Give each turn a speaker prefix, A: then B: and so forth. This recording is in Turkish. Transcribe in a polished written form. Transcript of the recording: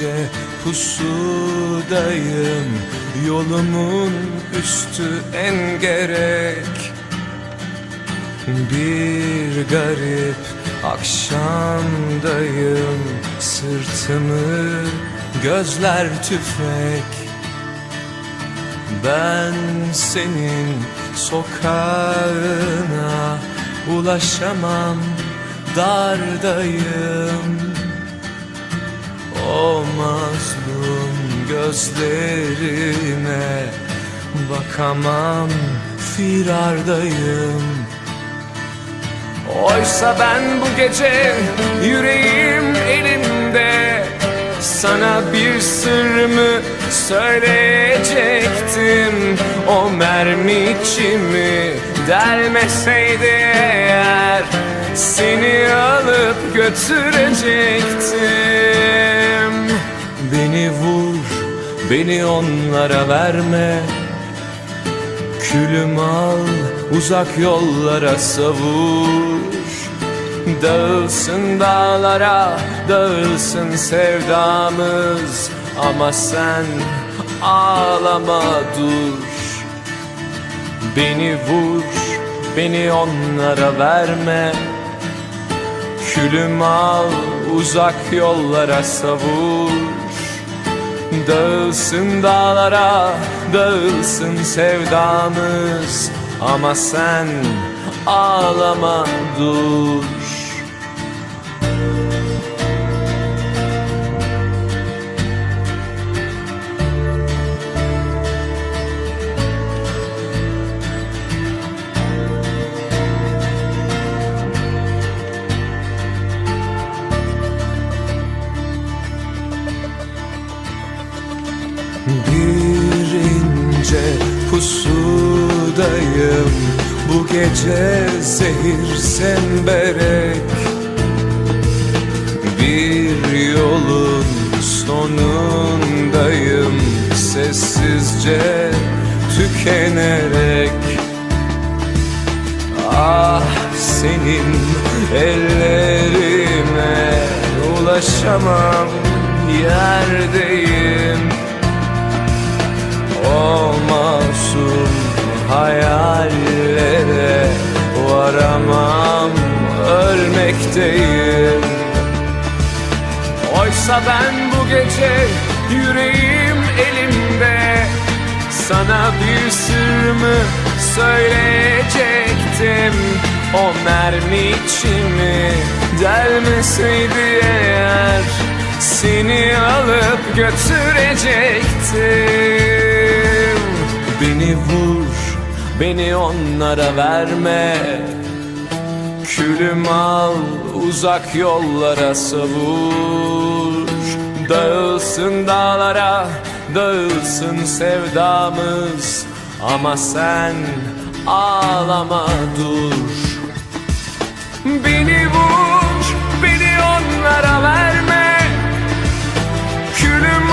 A: ince pusudayım, yolumun üstü engerek. Bir garip akşamdayım, sırtımı gözler tüfek. Ben senin sokağına ulaşamam, dardayım. O mazlum gözlerine bakamam, firardayım. Oysa ben bu gece yüreğim elimde, sana bir sırrımı söyleyecektim. O mermi içimi delmeseydi eğer, seni alıp götürecektim. Beni vur, beni onlara verme, külüm al, uzak yollara savur. Dağılsın dağlara, dağılsın sevdamız, ama sen ağlama dur. Beni vur, beni onlara verme, külüm al, uzak yollara savur. Dağılsın dağlara, dağılsın sevdamız, ama sen ağlama dur. Bir ince pusudayım, bu gece zehir semberek. Bir yolun sonundayım, sessizce tükenerek. Ah, senin ellerime ulaşamam, yerdeyim. O masum hayallere varamam, ölmekteyim. Oysa ben bu gece yüreğim elimde, sana bir sırrımı söyleyecektim. O mermi içimi delmeseydi eğer, seni alıp götürecektim. Beni vur, beni onlara verme, külüm al, uzak yollara savur. Dağılsın dağlara, dağılsın sevdamız, ama sen ağlama dur. Beni vur, beni onlara verme, külüm